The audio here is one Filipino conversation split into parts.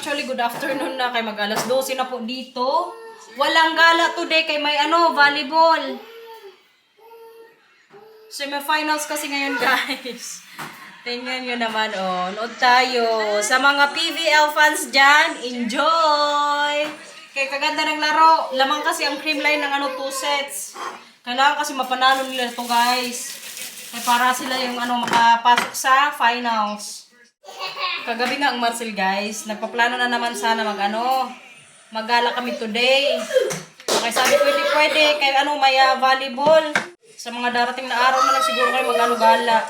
Actually, good afternoon na kay mag alas 12 na po dito. Walang gala today kay may volleyball. Semifinals kasi ngayon, guys. Tingnan nyo naman, oh. Nood tayo. Sa mga PVL fans dyan, enjoy! Kaya kaganda ng laro. Lamang kasi ang cream line ng 2 sets. Kailangan kasi mapanalo nila ito, guys. Kaya para sila yung makapasok sa finals. Kagabi nga ang Marcel, guys. Nagpaplano na naman sana maggala kami today. Okay, sabi ko hindi pwede. Kaya may volleyball. Sa mga darating na araw na lang siguro kayo gala.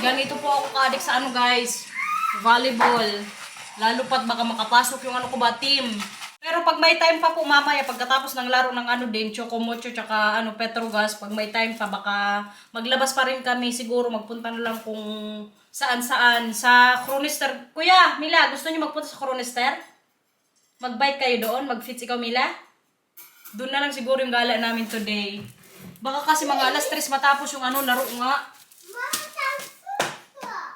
Ganito po ako ka-addict sa guys. Volleyball. Lalo pat baka makapasok yung ko ba team. Pero pag may time pa po mamaya, pagkatapos ng laro ng din, Chocomocho tsaka Petrogas, pag may time pa baka maglabas pa rin kami, siguro magpunta na lang kung saan-saan sa Cronister. Kuya, Mila, gusto niyo magpunta sa Cronister? Mag-bike kayo doon, mag-fits ikaw, Mila? Doon na lang siguro yung gala namin today. Baka kasi mga alas 3 matapos yung laro nga.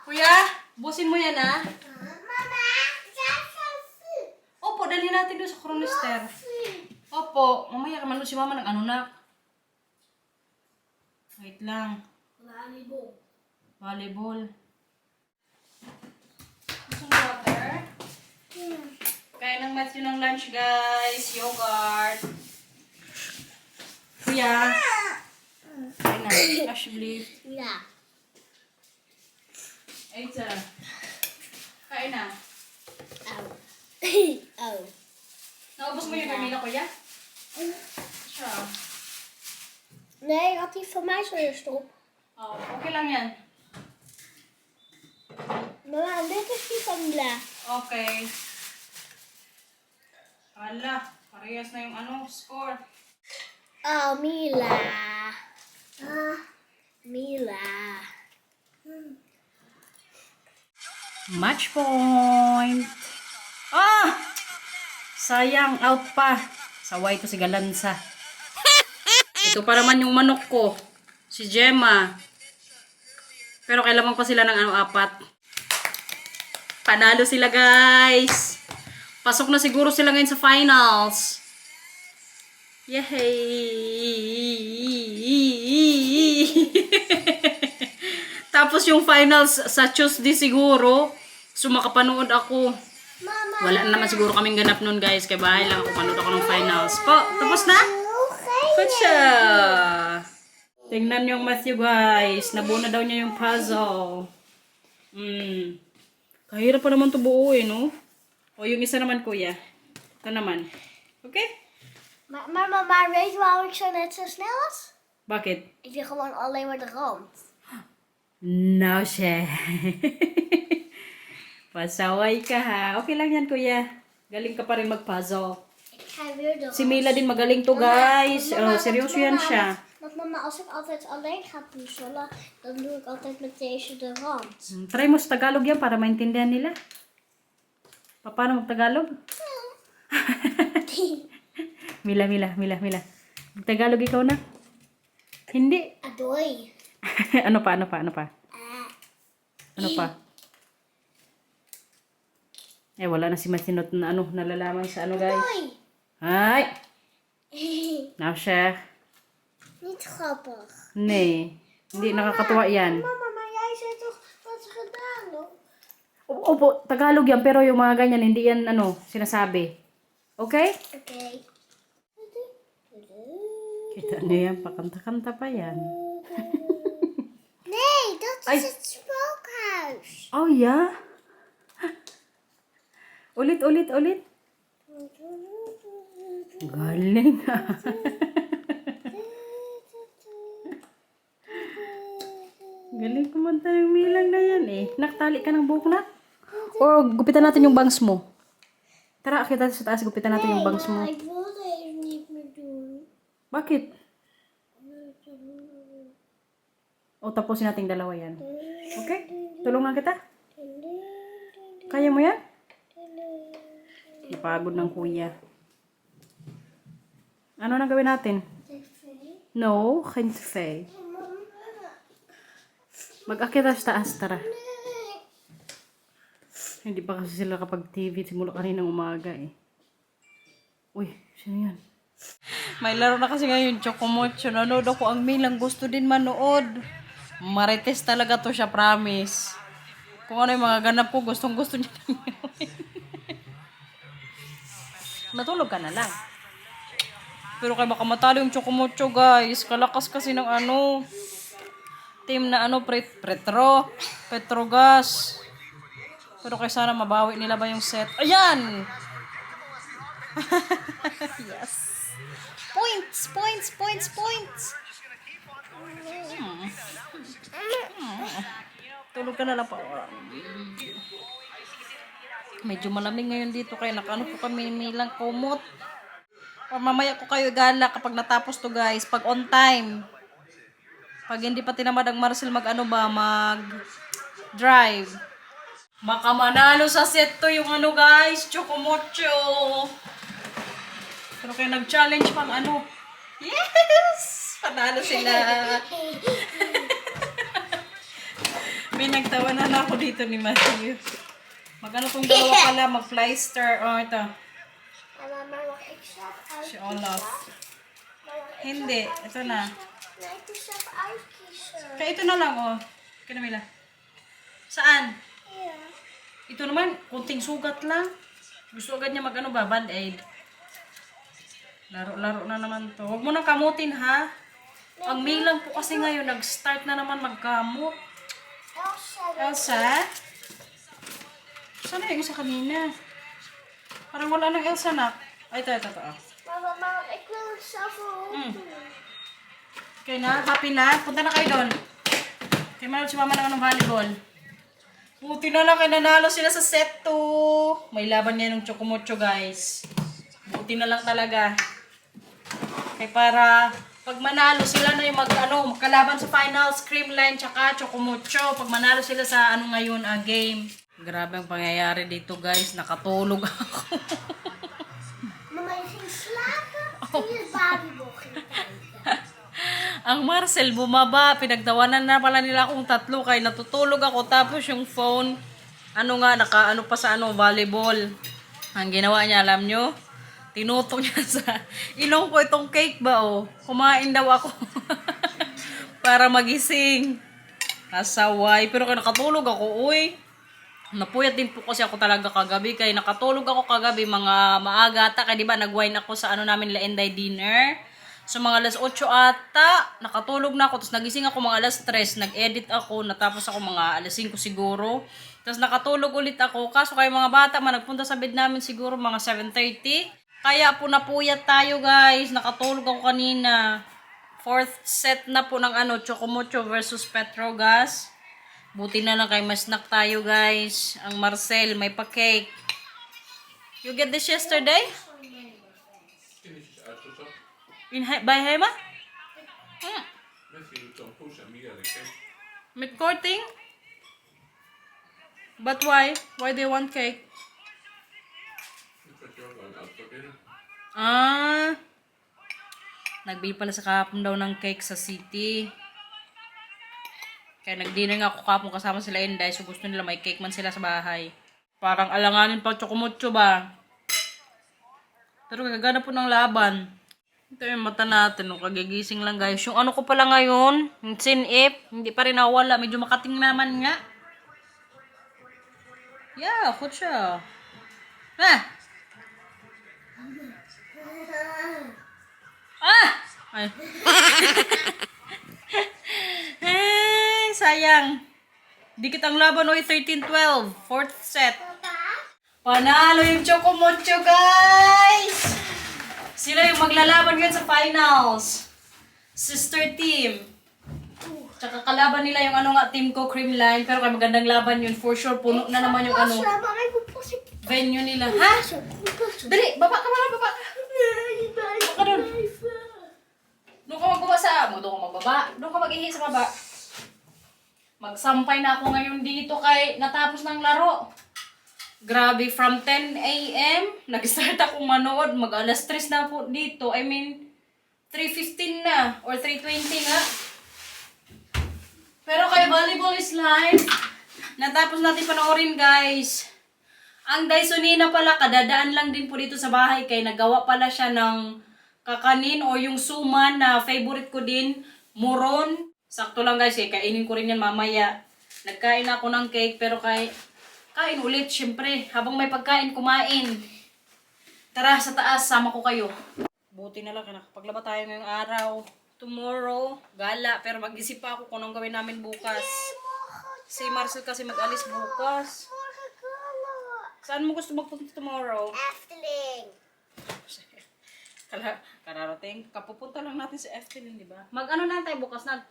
Kuya, busin mo yan Opo, dali natin doon sa Cronister. Opo, mamaya ka man si mama ng na. Wait lang. Volleyball. Gusto mo water? Kaya ng Matthew ng lunch, guys. Yogurt. Kuya. Kaya na. Cash believe. Yeah. Aita. Kain na. Oh. Naubos mo yung Carmila, kuya? Siya. Nee, had die van mij zo eerst op. Oh, okay lang yan. Mama, dit is die van Bla. Okay. Hala, parehas na yung score. Oh, Mila. Mila. Match point. Sayang, out pa. Saway to si Galanza. Ito pa naman yung manok ko. Si Gemma. Pero kailangan pa sila ng 4. Panalo sila, guys. Pasok na siguro sila ngayon sa finals. Yay! Tapos yung finals sa Tuesday siguro. So makapanood ako. Mama. Wala naman siguro kaming ganap nun, guys. Kaya bahay lang ako panood ako ng finals. Po, tapos na? Pacha! Tingnan niyo yung Matthew, guys. Nabuo na daw niya yung puzzle. Kahirap pa naman ito buuin, no? O yung isa naman, kuya. Ito naman. Okay? Maar weet je waarom ik zo net zo snel was? Bakit? Ik deed gewoon alleen maar de rand. No, siya. Pasaway ka, ha? Okay lang yan, kuya. Galing ka pa rin mag-puzzle. Ik ga weer de rand. Si Mila din magaling to, guys. Seryoso yan siya. Want mama, als ik altijd alleen ga puzzelen, dan doe ik altijd met deze de rand. Try mo sa Tagalog yan para maintindihan nila. Paano mag-Tagalog? Mila. Mag-Tagalog ikaw na? Hindi. Adoy. Ano pa? Ano pa? Wala na si Masinot na nalalaman sa guys. Adoy. Ay! Now siya. Niet grappig. Nee. Hindi nakakatuwa yan. Mama, maar jij zei toch wat ze gedaan, hoor? Opo, Tagalog yan, pero yung mga ganyan, hindi yan sinasabi. Okay? Oké. Kita niyo yan, pakanta-kanta pa yan. Nee, dat Ay. is het spookhuis. Oh, yeah? Ulit. Galing. Galing kumanta yung Milang na yan Naktali ka ng buhok na? Or gupitan natin yung bangs mo. Tara, kita sa taas, gupitan natin yung bangs mo. Ik wil deze niet meer doen. Bakit? O, tapusin natin dalawa yan. Okay? Tulungan kita? Kaya mo yan? Ipagod ng kuya. Ano na gawin natin? No, geen tv. Mag-akit sa taas, tara. Hindi pa kasi sila kapag TV simula kaninang umaga eh. Uy, sino yan? May laro na kasi ngayon, Chocomocho. Nanood ako ang Milang gusto din manood. Marites talaga to siya, promise. Kung ano yung mga ganap ko, gustong gusto niya. Matulog ka na lang. Pero kaya baka matalo yung Chocomocho, guys. Kalakas kasi ng ano. Team na ano, Petrogas. Pero kaya sana mabawi nila ba yung set. Ayan! Yes. Points. Tulog ka na lang pa. Medyo malamig ngayon dito kaya nakano po kami Milang kumot. O mamaya ko kayo gala kapag natapos to guys. Pag on time. Pag hindi pa tinamad ang Marcel mag drive. Makamanalo sa set to yung ano guys. Chocomocho. Pero kaya nag-challenge pang ano. Yes! Panalo sila. May nagtawanan ako dito ni Matthew. Mag-ano tong dalawa pala, mag-flyster. Oh, ito. Si Olaf. Hindi, ito na. Kaya ito na lang, oh. Kaya Mila. Saan? Ito naman, kunting sugat lang. Gusto agad niya mag-ano ba, band-aid. Laro-laro na naman to. Huwag mo nang kamutin, ha? Ang Milang po kasi ngayon, nag-start na naman magkamot. Elsa? Saan na yung isa kanina? Parang wala nang Elsa na. Ay, ito. Mama, ik wil het zelf wel Okay na? Happy na? Punta na kayo doon. Kaya manood si mama ng volleyball. Buti na lang, nanalo sila sa set 2. May laban niya ng Chocomocho, guys. Buti na lang talaga. Kaya para pag manalo sila na yung magkalaban sa finals, Creamline tsaka Chocomocho. Pag manalo sila sa ngayon, game. Grabe ang pangyayari dito, guys. Nakatulog ako. Mama, je ging slapen en je Barbie ging kijken. Ang Marcel bumaba, pinagtawanan na pala nila akong tatlo kaya natutulog ako tapos yung phone naka pa sa volleyball. Ang ginawa niya, alam nyo? Tinutong niya sa ilong ko itong cake ba oh. Kumain daw ako. Para magising. Kasaway. Pero kaya nakatulog ako, uy. Napuyat din po kasi ako talaga kagabi. Kaya nakatulog ako kagabi mga maaga. Kaya diba nag-wine ako sa namin Laenday dinner. So mga alas 8 ata, nakatulog na ako. Tapos nagising ako mga alas 3, nag-edit ako. Natapos ako mga alas 5 siguro. Tapos nakatulog ulit ako. Kaso kayo mga bata, nagpunta sa bed namin siguro mga 7:30. Kaya po napuyat tayo guys. Nakatulog ako kanina. 4th set na po ng Chocomocho versus Petrogas. Buti na lang kay mas snack tayo guys. Ang Marcel may pa-cake. You get this yesterday? Bij Hema? Met korting? But why? Why they want cake? Nagbili pala sa kahapon daw ng cake sa city. Kaya nag-dinner nga ako kahapon kasama sila Inday. So gusto nila may cake man sila sa bahay. Parang alanganin pa Chocomocho ba? Pero kagana po ng laban. Ito yung mata natin, kagigising lang guys. Yung ko pala ngayon, yung sinip, hindi pa rin nawala. Medyo makating naman nga. Yeah, ako siya. Ay. Ay, sayang. Dikit ang laban, 13-12. 4th set. Panalo yung Chocomocho, guys! Sila yung maglalaban ngayon sa finals. Sister team. Tsaka kalaban nila yung team ko, Creamline. Pero kaya magandang laban yun. For sure, puno na naman yung venue nila. Ha? Dali, baba ka mga, baba ka. Baba ka dun. Doon ka magbaba sa amo. Doon ka magbaba. Doon ka mag-ihi sa baba. Magsampay na ako ngayon dito kay natapos ng laro. Grabe, from 10 a.m. nag-start ako manood. Mag-alas 3 na po dito. 3:15 na. Or 3:20 nga. Pero kay volleyball is live. Natapos natin panoorin, guys. Ang Dysonina pala, kadadaan lang din po dito sa bahay kay nagawa pala siya ng kakanin o yung suman na favorite ko din, muron. Sakto lang guys, kainin ko rin yan mamaya. Nagkain ako ng cake pero kain ulit syempre. Habang may pagkain, kumain. Tara, sa taas, sama ko kayo. Buti na lang, nakapaglaba tayo ngayong araw. Tomorrow, gala. Pero mag-isip pa ako kung anong gawin namin bukas. Si Marcel kasi mag-alis bukas. Saan mo gusto magpunta tomorrow? Efteling. Kararating. Kapupunta lang natin sa Efteling, di ba? Mag-ano lang tayo bukas na?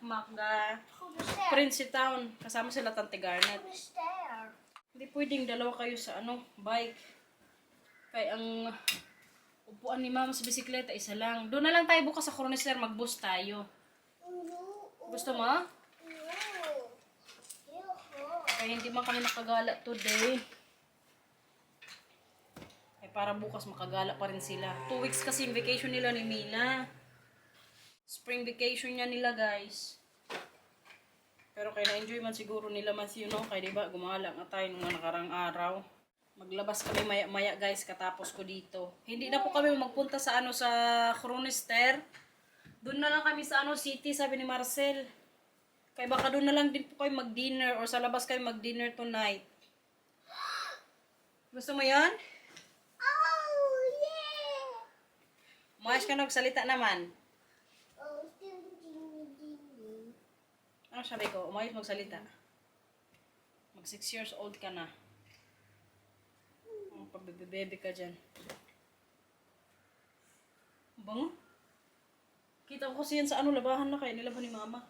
Prince Town. Kasama sila Tante Garnet. Who's there? Hindi pwedeng dalawa kayo sa bike. Kaya ang upuan ni Mama sa bisikleta, isa lang. Doon na lang tayo bukas sa Cronister, mag-bus tayo. Gusto mo? Kaya hindi man kami nakagala today. Para bukas makagala pa rin sila. 2 weeks kasi yung vacation nila ni Mina. Spring vacation niya nila, guys. Pero kaya na-enjoy man siguro nila Matthew, no? Kaya diba, gumala nga tayo nung nakarang araw. Maglabas kami maya-maya, guys, katapos ko dito. Hindi na po kami magpunta sa sa Cronister. Doon na lang kami sa city, sabi ni Marcel. Kaya baka doon na lang din po kayo mag-dinner or sa labas kayo mag-dinner tonight. Gusto mo yan? Oh, yeah! Maayos ka nagsalita naman. Oh, ding. Ano sabi ko? Umayos magsalita. Mag 6 years old ka na. Ang pabebe ka dyan. Bango? Kita ko kasi yan sa labahan na kayo. Nilaban ni Mama.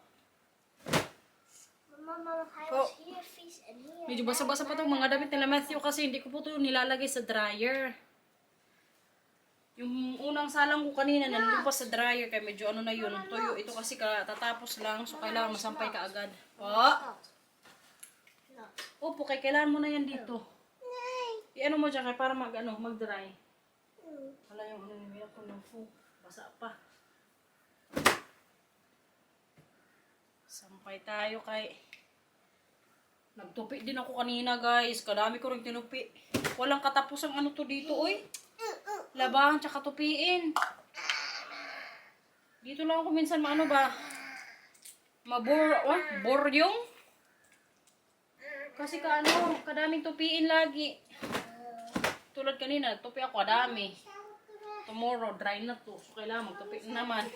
Mama, Oh. here, face, and here. Medyo basa-basa pa itong mga damit nila Matthew kasi hindi ko po ito nilalagay sa dryer. Yung unang salang ko kanina nandun pa sa dryer kaya medyo na yun. Tuyo. Ito kasi tatapos lang so kailangan masampay ka agad. Opo, kailangan mo na yan dito. I-ano mo dyan kaya para mag-dry. Wala yung nila ko ng basa pa. Sampay tayo kay... Nagtupi din ako kanina, guys. Kadami ko rin tinupi. Walang katapos ang to dito, oy. Labahan tsaka tupiin. Dito lang ako minsan boryong. Kasi kadaming tupiin lagi. Tulad kanina, nagtupi ako, kadami. Tomorrow, dry na to. So, kailangan magtupi naman.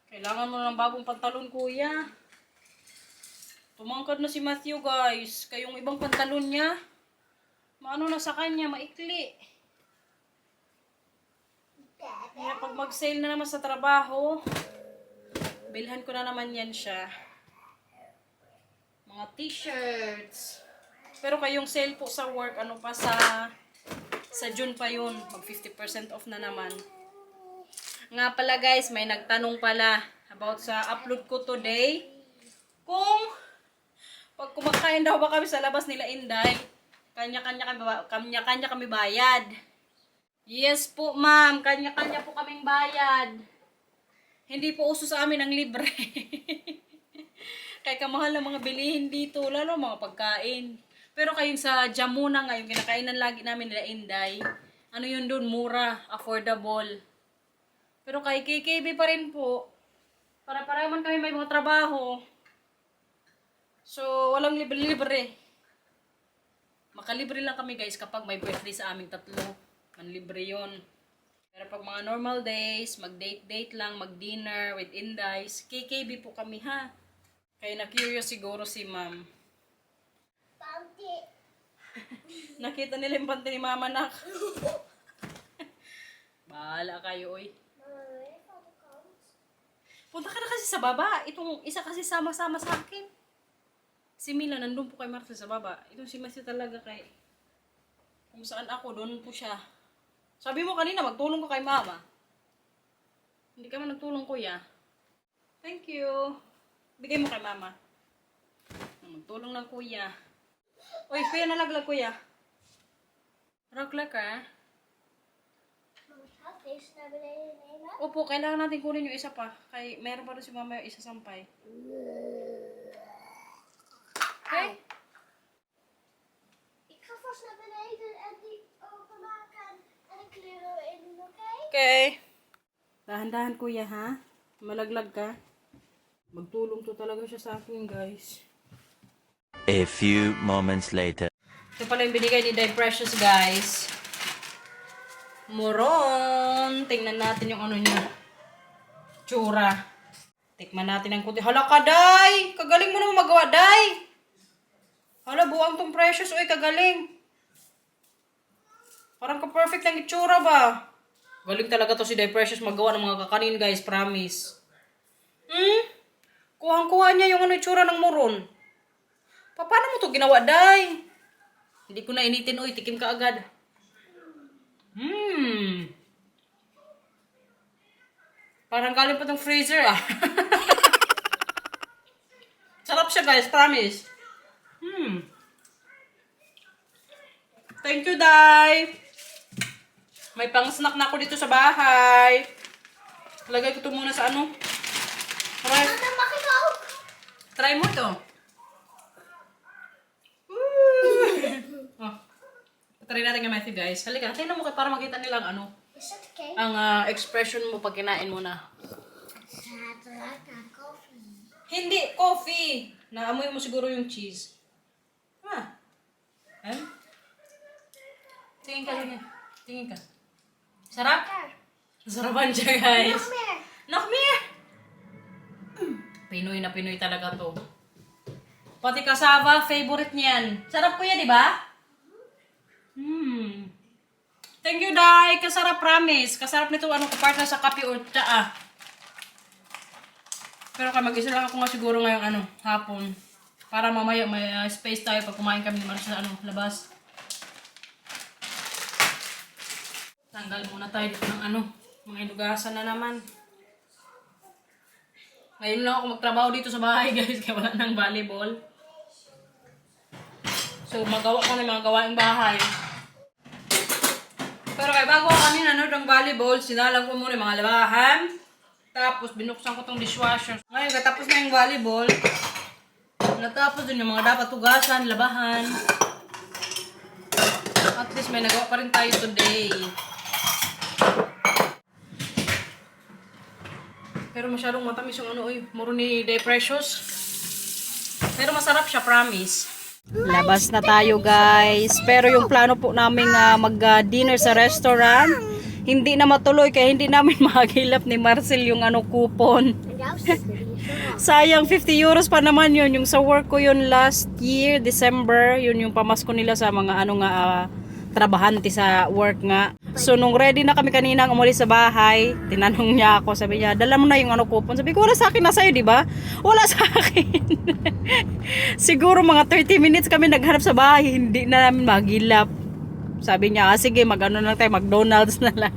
Kailangan mo ng bagong pantalon, kuya. Tumangkad na si Matthew, guys. Kayong ibang pantalon niya, na sa kanya, maikli. Kaya pag mag-sale na naman sa trabaho, bilhan ko na naman yan siya. Mga t-shirts. Pero kayong sale po sa work, sa June pa yun. Mag 50% off na naman. Nga pala guys, may nagtanong pala about sa upload ko today. Kung pag kumakain daw ba kami sa labas nila Inday, kanya-kanya kami bayad. Yes po ma'am, kanya-kanya po kaming bayad. Hindi po uso sa amin ang libre. Kaya kamahal ng mga bilihin dito, lalo mga pagkain. Pero kayong sa Jamuna nga, yung kinakainan lagi namin nila Inday, yun dun, mura, affordable. Pero kay KKB pa rin po. Para-para man kami may mga trabaho. So, walang libre-libre. Makalibre lang kami guys kapag may birthday sa aming tatlo. Manlibre yun. Pero pag mga normal days, mag-date-date lang, mag-dinner with Indies, KKB po kami ha. Kaya na-curious siguro si ma'am. Panty. Nakita nila yung panty ni mama nak. Bahala kayo oy. Punta ka na kasi sa baba. Itong isa kasi sama-sama sa akin. Si Mila, nandun po kay Marcel sa baba. Itong si Matthew talaga kung saan ako, doon po siya. Sabi mo kanina, magtulong ko kay mama. Hindi ka man nagtulong, kuya. Thank you. Bigay mo kay mama. Magtulong lang, kuya. Uy, kuya, nalaglag, kuya. Raglag ka, Opo, kailangan natin kunin yung isa pa. Kay meron pa rin si mama yung isa sampay. Okay? Ik ga vast naar beneden en die openmaken en de kleren erin doen, oké? Okay. Dahan-dahan kuya ha. Malaglag ka. Magtulong to talaga siya sa akin guys. A few moments later. Ito pala yung binigay ni Dai Precious guys. Moron. Tingnan natin yung ano niya. Tsura. Tikman natin ang kuti. Hala ka Dai! Kagaling mo naman magawa Dai! Hala buwang tong Precious. Uy kagaling. Parang ka-perfect ang itsura ba? Galing talaga to si Dai Precious magawa ng mga kakanin guys. Promise. Kuhang-kuha niya yung ano itsura ng moron. Paano mo to ginawa, Day? Hindi ko na initin, uy. Tikim ka agad. Parang galing pa tong freezer, ah. Sarap siya, guys. Promise. Thank you, Day. May pang-snack na ako dito sa bahay. Lagay ko ito muna sa ano. Try, Mama, mag ik ook? try mo to. Oh. Try natin kay Matthew, guys. Halika, tingnan mo para makita nilang ano. Is dat cake? Ang expression mo pag kinain mo na. Het ruikt naar koffie. Hindi, coffee. Naamoy mo siguro yung cheese. Ha? Eh? Tingin ka, tingin. Tingin ka. Sarap? Sarapan siya, guys. Nog meer. Nog meer? Pinoy na Pinoy talaga to. Pati kasava, favorite niyan. Sarap po yan, di ba? Thank you, Dai. Kasarap, promise. Kasarap nito, ano, kapartner sa kape o tsaa. Pero mag-isa lang ako nga siguro ngayong ano, hapon. Para mamaya may space tayo pag kumain kami naman sa ano, labas. Tanggal muna tayo dito ng ano, mga inugasan na naman. Ngayon lang ako magtrabaho dito sa bahay, guys, kaya wala nang volleyball. So, magawa ko na mga gawaing bahay. Pero kaya bago ako kanina ng volleyball, sinalang ko muna yung mga labahan. Tapos, binuksan ko tong dishwasher. Ngayon, katapos na yung volleyball, natapos dun yung mga dapat tugasan, labahan. At least may nagawa pa rin tayo today. Pero masyadong matamis yung ano, muro ni Dai Precious. Pero masarap siya, promise. Labas na tayo, guys. Pero yung plano po namin mag-dinner sa restaurant, hindi na matuloy kaya hindi namin mahagilap ni Marcel yung ano coupon. Sayang, 50 euros pa naman yun. Yung sa work ko yun last year, December, yun yung pamasko nila sa mga ano nga, trabahante sa work nga. So, nung ready na kami kanina umalis sa bahay, tinanong niya ako, sabi niya, dala mo na yung ano coupon. Sabi ko, wala sa akin, na sa'yo, di ba? Wala sa akin. Siguro mga 30 minutes kami naghanap sa bahay, hindi na namin magilap. Sabi niya, sige, mag-ano lang tayo, McDonald's na lang.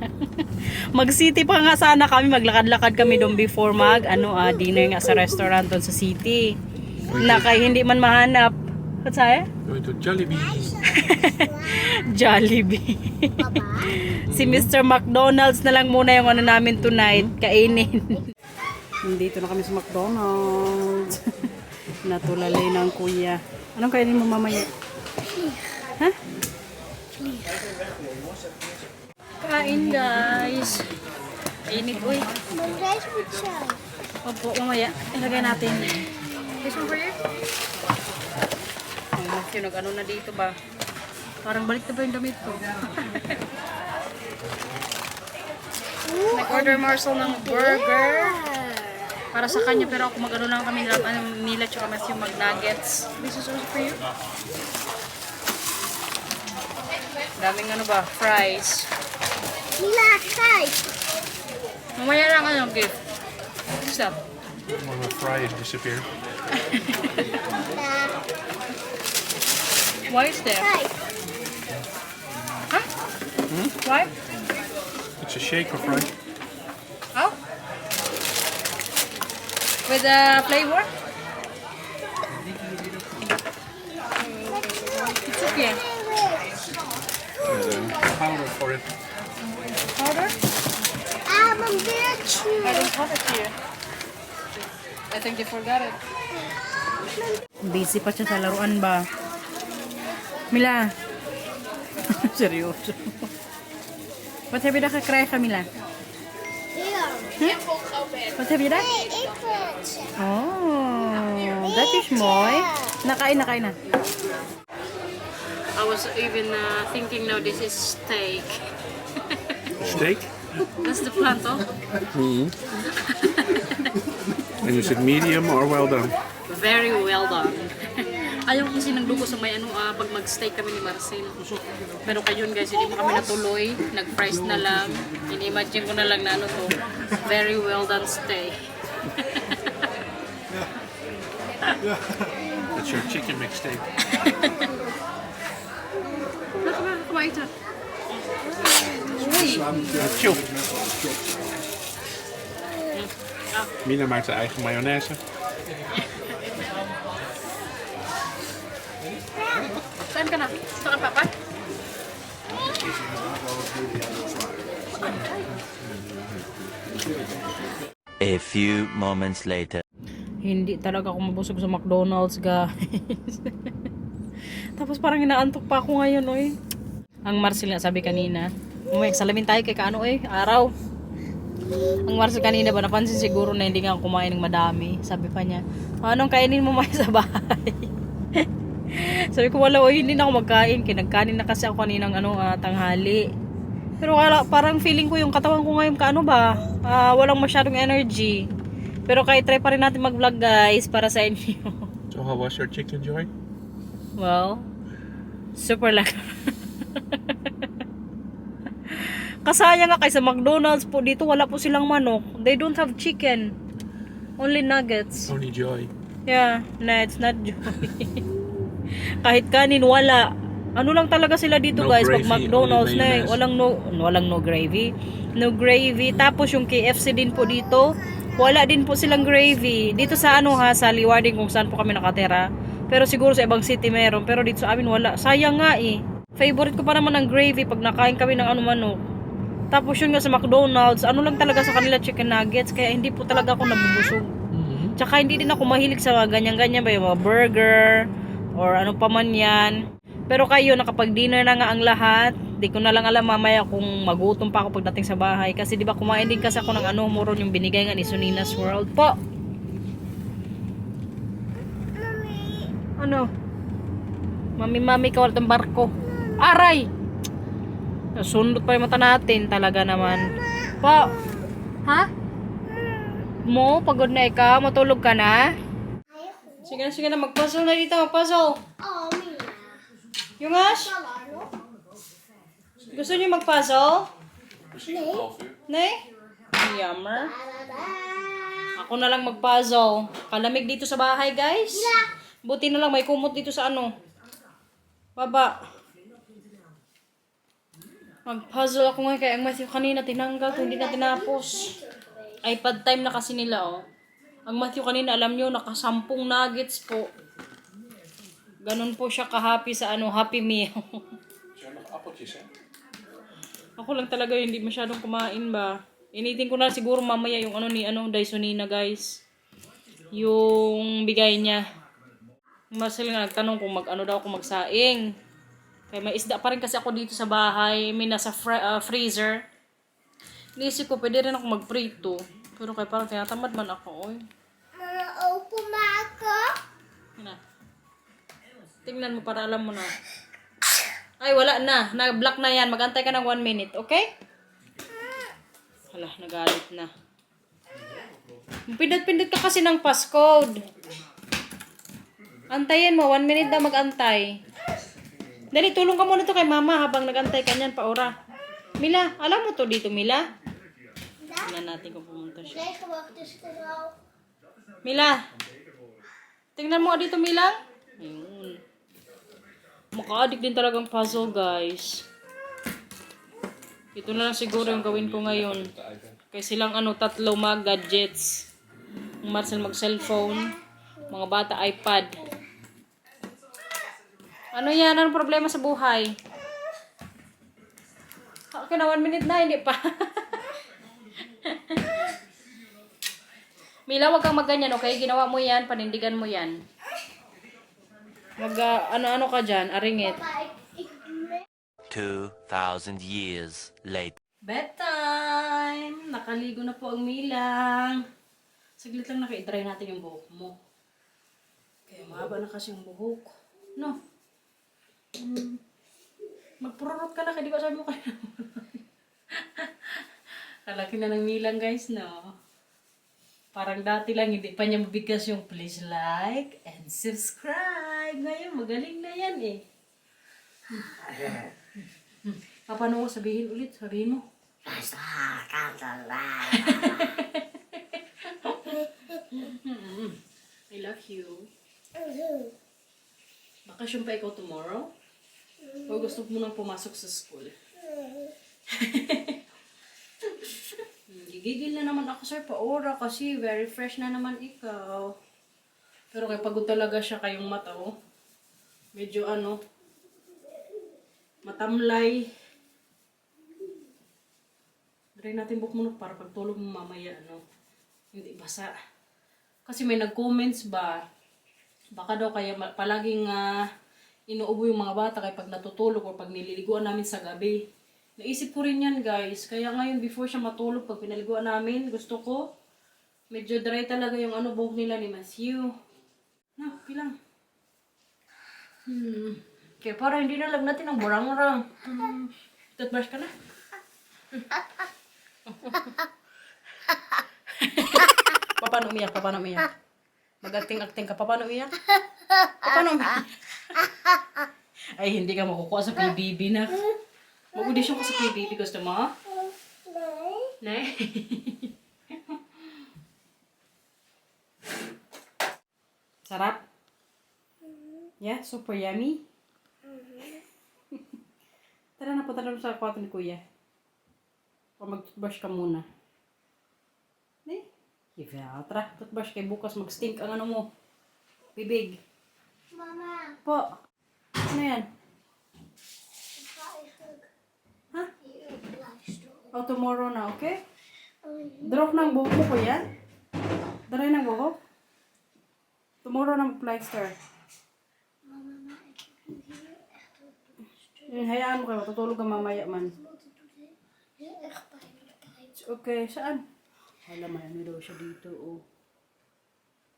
Mag-city pa nga sana kami, maglakad-lakad kami doon before dinner nga sa restaurant doon sa city. Na kay hindi man mahanap. What's that? Going to Jollibee. Jollibee. Si Mr. McDonald's na lang muna yung ano namin tonight, kainin. Nandito na kami sa McDonald's. Natulalay ng kuya. Anong kainin mo mamaya? Ha? Kain, guys. Init, uy. Deze moet zo. Opo, mamaya. Ilagay natin. This one for you? Yung nag-ano na dito ba? Parang balik na ba yung damit ko? Nag-order Marcel ng burger. Para sa kanya, pero ako mag-ano lang kami nila tsaka mas yung mag-nuggets. This is also for you? Daming ano ba? Fries. Mila, kijk. Mamaya lang ano, gift. What's up? One will fry and disappear. Why is there? Kijk. Huh? Why? It's a shake or fry. Oh? With the flavor? It's okay. Powder for it. Powder? Mijn beertje. I don't have it here. I think they forgot it. Busy pa siya sa laruan ba? Mila. Seryoso. What have you done, cry, Camila? Here. What have you done? Hey, infants. Oh, that is moy. Nakain na. I was even thinking now this is steak. Steak? That's the plant, oh. And is it medium or well done? Very well done. Ayaw kasi ng dugo sa may pag mag-steak kami ni Marcel. Pero kayon guys, hindi mo kami natuloy. Nag-fries na lang. Ini-imagine ko na lang na to. Very well done steak. That's your chicken mixed steak. Kumain siya. Chill. Mina maakt haar eigen mayonaise. Saan ka na? Saan ka, Papa? A few moments later. Hindi talaga ako mabusog sa McDonald's, guys. Tapos parang inaantok pa ako ngayon, oy. Ang Marcel nga sabi kanina, salamin tayo kay kaano, oy, araw. Ang Marcel kanina ba, napansin siguro na hindi nga ako kumain ng madami. Sabi pa niya, anong kainin mo may sa bahay? Sabi ko, wala, oy, hindi na ako magkain. Kinagkanin na kasi ako kaninang tanghali. Pero parang feeling ko yung katawan ko ngayon kaano ba, walang masyadong energy. Pero kahit try pa rin natin mag-vlog, guys, para sa inyo. So how was your chicken, Joy? Well, super lang. Kasaya nga kay sa McDonald's po dito, wala po silang manok. They don't have chicken. Only nuggets. Only Joy. Yeah, nah, it's not joy. Kahit kanin, wala. Ano lang talaga sila dito, No guys, gravy, pag McDonald's only na walang no gravy. No gravy. Tapos yung KFC din po dito, wala din po silang gravy. Dito sa sa Liwarding kung saan po kami nakatira. Pero siguro sa ibang city meron. Pero dito sa amin wala. Sayang nga eh. Favorite ko pa naman ang gravy pag nakain kami ng manok. Tapos yun nga sa McDonald's, ano lang talaga sa kanila chicken nuggets. Kaya hindi po talaga ako nabubusog. Tsaka hindi din ako mahilig sa ganyan-ganyan ba yung mga burger or ano pa man yan. Pero kayo, nakapag-dinner na nga ang lahat. Di ko na lang alam mamaya kung magutom pa ako pagdating sa bahay. Kasi di ba kumain din kasi ako ng moron yung binigay nga ni Sunina's World po. Ano? Mami, kawalat ang barko. Aray! Sundot pa yung mata natin talaga naman. Po. Ha? Mo, pagod na ikaw? Matulog ka na? Sige na, mag-puzzle na dito, mag-puzzle. Oh, Mila. Yung Ash? Gusto niyo mag-puzzle? Nay? Yummer. Ako na lang mag-puzzle. Kalamig dito sa bahay, guys. Buti na lang may kumot dito sa baba. Mag-puzzle ako nga kaya ang Matthew kanina tinanggal ko, hindi na tinapos. iPad time na kasi nila, oh. Ang Matthew kanina, alam nyo, naka-10 nuggets po. Ganun po siya ka-happy sa Happy Meal. Ako lang talaga hindi masyadong kumain ba. Initin ko na siguro mamaya yung ni Dysonina, guys. Yung bigay niya. Marcel nga nagtanong kung daw ako magsaing. Kaya may isda pa rin kasi ako dito sa bahay. May nasa freezer. Inisip ko, pwede rin ako magprito. Pero kaya parang tinatamad man ako, oy. Mama, opo ma ako. Yan. Tingnan mo para alam mo na. Ay, wala na. Nag-block na yan. Mag-antay ka ng 1 minute, okay? Hala, nagalit na. Pindot-pindot ka kasi ng passcode. Antayin mo. 1 minute na mag-antay. Dali, tulong ka muna to kay mama habang nag-antay ka niyan, paura. Mila, alam mo to dito, Mila? Tingnan natin kung pumunta siya. Nee, gewachtes vrouw. Mila, tingnan mo dito, Mila. Ayun. Maka-addict din talagang puzzle, guys. Ito na lang siguro yung gawin ko ngayon. Kasi silang 3 mag-gadgets. Ang Marcel mag-cellphone. Mga bata, iPad. Ano yan? Anong problema sa buhay? Okay na, 1 minute na. Hindi pa. Mila, wag kang magganyan, okay? Ginawa mo yan, panindigan mo yan. Ano-ano ka dyan, aringit. Papa, ik 2,000 years later. Bedtime! Nakaligo na po ang Milang. Saglit lang naka-dry natin yung buhok mo. Kaya mahaba na kasi yung buhok. No? Magpururot ka na, kaya di ba sabi mo kaya? Kalaki na ng Milang guys, no? Parang dati lang, hindi pa niya mabigas yung please like and subscribe. Ngayon, magaling na yan eh. Paano ko sabihin ulit? Sabihin mo. I love you. Bakasyon pa ikaw tomorrow? O gusto mo nang pumasok sa school? Gigigil na naman ako, sir, pa-ora kasi very fresh na naman ikaw. Pero kaya pagod talaga siya kayong mata, oh. Medyo matamlay. Try natin book muna para pagtulog mo mamaya, hindi basa. Kasi may nag-comments ba, baka daw kaya palaging inuubo yung mga bata kaya pag natutulog o pag nililiguan namin sa gabi. Naisip ko rin yan, guys. Kaya ngayon, before siya matulog, pag pinaliguan namin, gusto ko, medyo dry talaga yung buhok nila ni Matthew. Pilang. Kaya para hindi na lag natin ang burang-rang. Toothbrush ka na? Paano umiyak? Paano umiyak? Mag-acting-acting ka. Paano umiyak? Paano umiyak? Ay, hindi ka makukuha sa PBB na. Mag-audition ka sa PBB. Gusto mo? Nay? Sarap? Yeah? Super yummy? Tara na, punta na sa kwarto ni Kuya. O mag-toothbrush ka muna. Tara, toothbrush kay bukas mag-stink ang mo. Bibig. Mama, Po. Ano yan? Ha? Oh, tomorrow na, okay? Drop ng buhok mo, Kuya? Daray ng buhok? Tomorrow na mag-pleister. Hayaan mo kayo, matutulog ka mamaya man. Okay, saan? Alam, may daw siya dito, oh.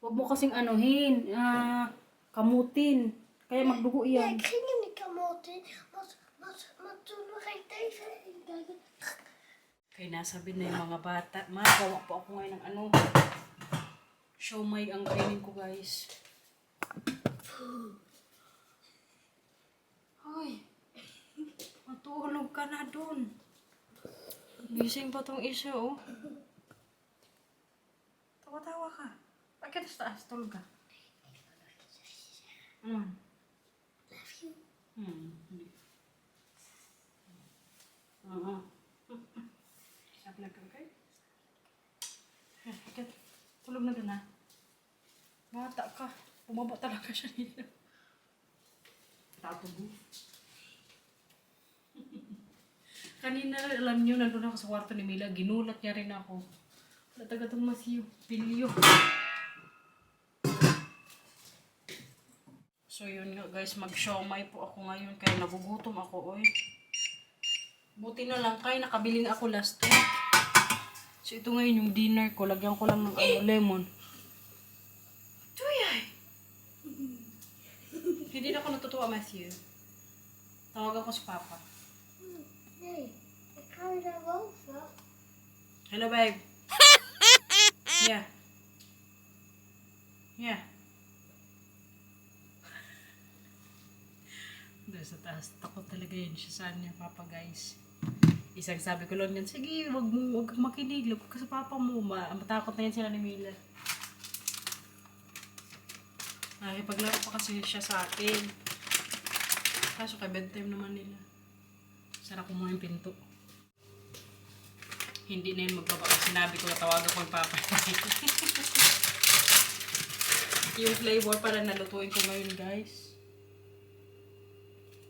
Huwag mo kasing kamutin. Kaya magdugo Ja, yan. ik ging er niet kamoten, maar toen nog ik deze kijken. Kaya nasabi na yung mga bata. Magawa po ako ngayon ng siomay ang kainin ko, guys. Hoy, matulog ka na dun. Gising pa tong isa, oh. Tawa-tawa ka. Bakit sa taas? Tulog ka. Love you. Hindi. Sabi ka, okay? Bakit? Tulog na dun, ha? Mata ka. Bumaba talaga siya dito. Tatubo. Kanina, alam niyo, nandun ako sa kwarto ni Mila. Ginulat niya rin ako. Wala taga itong pilyo. So yun nga guys, mag-siomay po ako ngayon. Kaya nagugutom ako, oy. Buti na lang, kaya nakabiling ako last week. So ito ngayon yung dinner ko. Lagyan ko lang ng lemon. Tuyay! Hindi na ako natutuwa, Matthew. Tawagan ko si Papa. Nee, ik ga weer naar boven. Hello, babe. Yeah. Yeah. Doon sa taas. Takot talaga yun siya sa niya, Papa, guys. Isang sabi ko lang yan, sige, wag kang makinig. Lagod ka sa Papa mo. Matakot na yan sila ni Mila. Ay, paglaro pa kasi siya sa akin. Kaso kay bedtime naman nila. Sara ko muna yung pinto. Hindi na yun magbaba. Sinabi ko na tawagan ko yung Papa. Yung flavor para nalutuin ko ngayon, guys.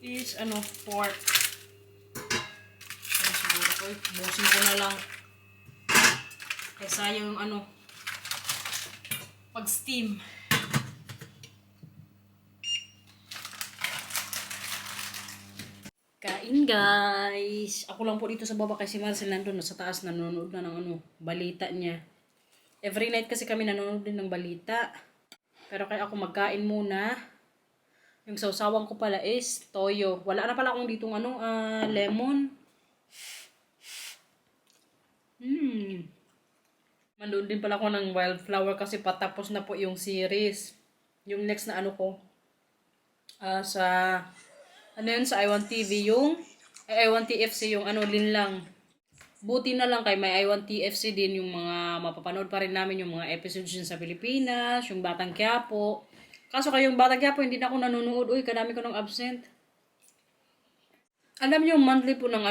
Is, pork. Pero siguro ko, busin ko na lang. Kaya sayang yung pag-steam. Kain guys. Ako lang po dito sa baba kasi Marcel nandun sa taas nanonood na ng balita niya. Every night kasi kami nanonood din ng balita. Pero kaya ako magkain muna. Yung sausawang ko pala is toyo. Wala na pala akong ditong lemon. Manood din pala ako ng Wildflower kasi patapos na po yung series. Yung next na sa sa I1 TV yung I1 TFC yung Linlang. Buti na lang kay may I1 TFC din yung mga mapapanood pa rin namin yung mga episodes yun sa Pilipinas, yung Batang Quiapo. Kaso kayong Batang Quiapo hindi na ako nanonood. Uy, kadami ko nang absent. Alam niyo yung monthly po ng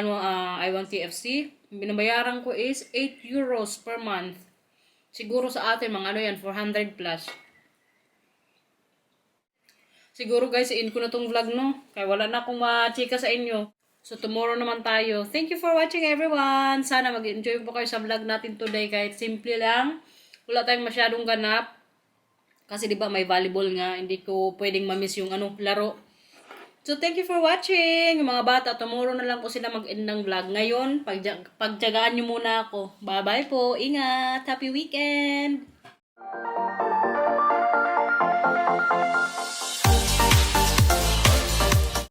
I1 TFC, binabayaran ko is 8 euros per month. Siguro sa atin mga yan 400 plus. Siguro guys, in ko na tong vlog no. Kaya wala na akong machika sa inyo. So tomorrow naman tayo. Thank you for watching everyone. Sana mag-enjoy po kayo sa vlog natin today. Kahit simple lang. Wala tayong masyadong ganap. Kasi di ba may volleyball nga. Hindi ko pwedeng ma-miss yung laro. So thank you for watching. Yung mga bata, tomorrow na lang po sila mag-end ng vlog. Ngayon, pagtyagaan nyo muna ako. Bye bye po. Ingat. Happy weekend.